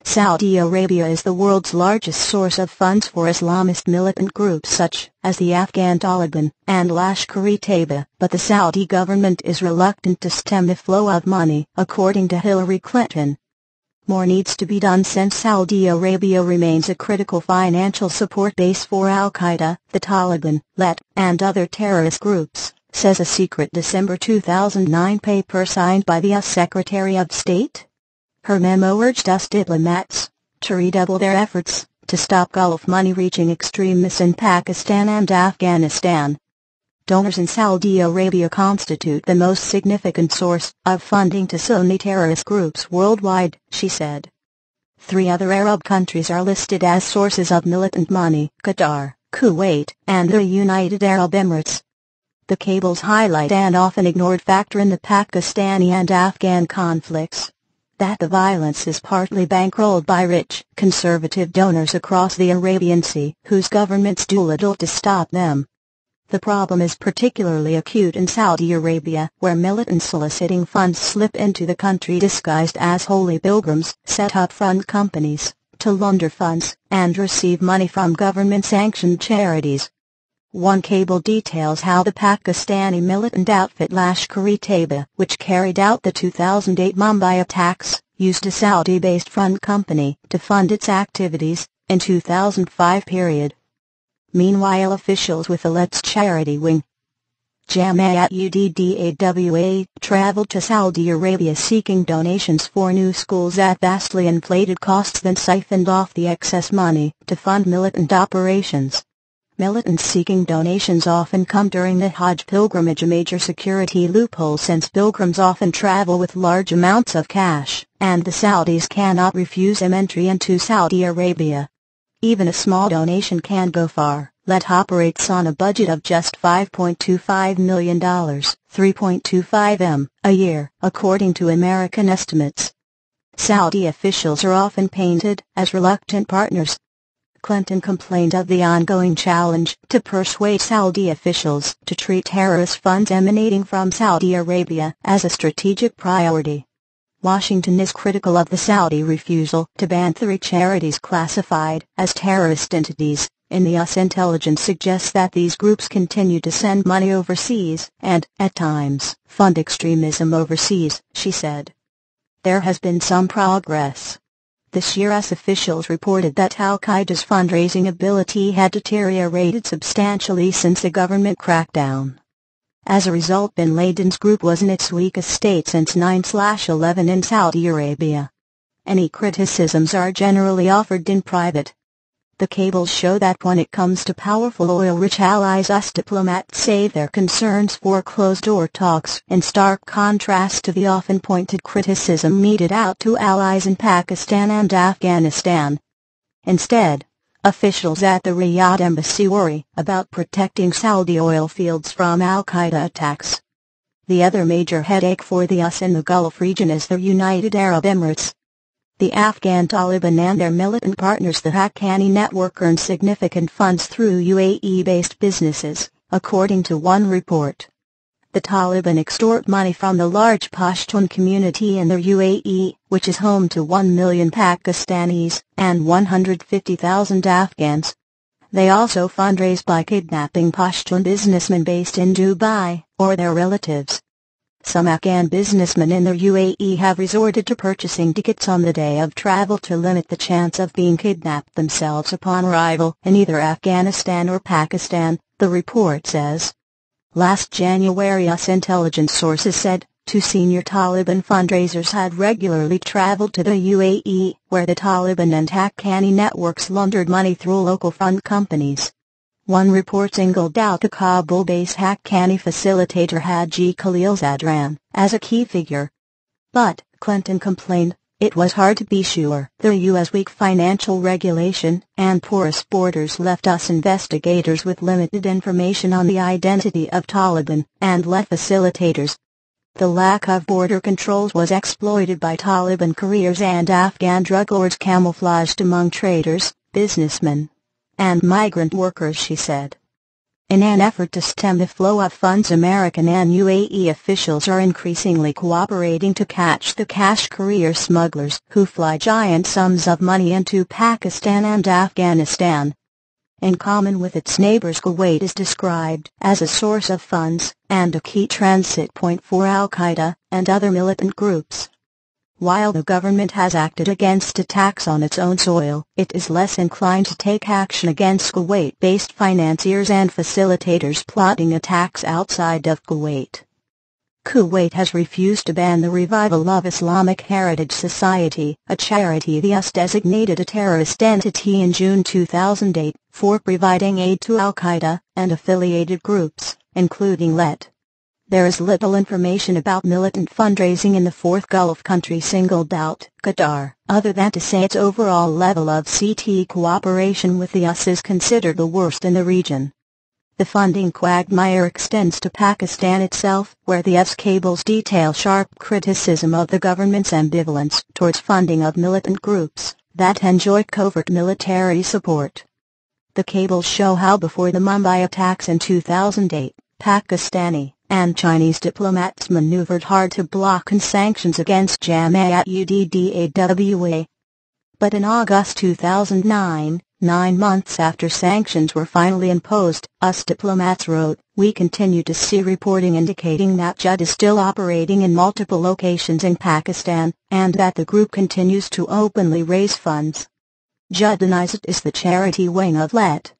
Saudi Arabia is the world's largest source of funds for Islamist militant groups such as the Afghan Taliban and Lashkar-e-Taiba, but the Saudi government is reluctant to stem the flow of money, according to Hillary Clinton. More needs to be done since Saudi Arabia remains a critical financial support base for Al-Qaeda, the Taliban, LET, and other terrorist groups, says a secret December 2009 paper signed by the US Secretary of State. Her memo urged US diplomats to redouble their efforts to stop Gulf money reaching extremists in Pakistan and Afghanistan. Donors in Saudi Arabia constitute the most significant source of funding to Sunni terrorist groups worldwide, she said. 3 other Arab countries are listed as sources of militant money: Qatar, Kuwait, and the United Arab Emirates. The cables highlight an often ignored factor in the Pakistani and Afghan conflicts: that the violence is partly bankrolled by rich, conservative donors across the Arabian Sea, whose governments do little to stop them. The problem is particularly acute in Saudi Arabia, where militants soliciting funds slip into the country disguised as holy pilgrims, set up front companies to launder funds, and receive money from government-sanctioned charities. One cable details how the Pakistani militant outfit Lashkar-e-Taiba, which carried out the 2008 Mumbai attacks, used a Saudi-based front company to fund its activities in 2005 period. Meanwhile, officials with the Let's charity wing, Jamaat Uddawa, traveled to Saudi Arabia seeking donations for new schools at vastly inflated costs, then siphoned off the excess money to fund militant operations. Militants seeking donations often come during the Hajj pilgrimage, a major security loophole since pilgrims often travel with large amounts of cash, and the Saudis cannot refuse them entry into Saudi Arabia. Even a small donation can go far. LET operates on a budget of just $5.25 million, $3.25 million, a year, according to American estimates. Saudi officials are often painted as reluctant partners. Clinton complained of the ongoing challenge to persuade Saudi officials to treat terrorist funds emanating from Saudi Arabia as a strategic priority. Washington is critical of the Saudi refusal to ban 3 charities classified as terrorist entities, and the US intelligence suggests that these groups continue to send money overseas and, at times, fund extremism overseas, she said. There has been some progress. This year, US officials reported that Al-Qaeda's fundraising ability had deteriorated substantially since the government crackdown. As a result, bin Laden's group was in its weakest state since 9/11 in Saudi Arabia. Any criticisms are generally offered in private. The cables show that when it comes to powerful oil-rich allies, US diplomats save their concerns for closed-door talks, in stark contrast to the often pointed criticism meted out to allies in Pakistan and Afghanistan. Instead, officials at the Riyadh embassy worry about protecting Saudi oil fields from Al-Qaeda attacks. The other major headache for the US in the Gulf region is the United Arab Emirates. The Afghan Taliban and their militant partners, the Haqqani network, earn significant funds through UAE-based businesses, according to one report. The Taliban extort money from the large Pashtun community in the UAE, which is home to 1 million Pakistanis and 150,000 Afghans. They also fundraise by kidnapping Pashtun businessmen based in Dubai, or their relatives. Some Afghan businessmen in the UAE have resorted to purchasing tickets on the day of travel to limit the chance of being kidnapped themselves upon arrival in either Afghanistan or Pakistan, the report says. Last January, US intelligence sources said 2 senior Taliban fundraisers had regularly traveled to the UAE, where the Taliban and Haqqani networks laundered money through local front companies. One report singled out the Kabul-based Haqqani facilitator Haji Khalil Zadran as a key figure. But, Clinton complained, it was hard to be sure. The U.S. weak financial regulation and porous borders left us investigators with limited information on the identity of Taliban and LET facilitators. The lack of border controls was exploited by Taliban couriers and Afghan drug lords camouflaged among traders, businessmen, and migrant workers, she said. In an effort to stem the flow of funds, American and UAE officials are increasingly cooperating to catch the cash courier smugglers who fly giant sums of money into Pakistan and Afghanistan. In common with its neighbors, Kuwait is described as a source of funds and a key transit point for Al-Qaeda and other militant groups. While the government has acted against attacks on its own soil, it is less inclined to take action against Kuwait-based financiers and facilitators plotting attacks outside of Kuwait. Kuwait has refused to ban the Revival of Islamic Heritage Society, a charity the US designated a terrorist entity in June 2008, for providing aid to Al-Qaeda and affiliated groups, including LET. There is little information about militant fundraising in the fourth Gulf country singled out, Qatar, other than to say its overall level of CT cooperation with the US is considered the worst in the region. The funding quagmire extends to Pakistan itself, where the US cables detail sharp criticism of the government's ambivalence towards funding of militant groups that enjoy covert military support. The cables show how before the Mumbai attacks in 2008, Pakistani and Chinese diplomats maneuvered hard to block sanctions against Jamaat-ud-Dawa. But in August 2009, 9 months after sanctions were finally imposed, US diplomats wrote, "We continue to see reporting indicating that JUD is still operating in multiple locations in Pakistan, and that the group continues to openly raise funds." JUD denies it is the charity wing of LET.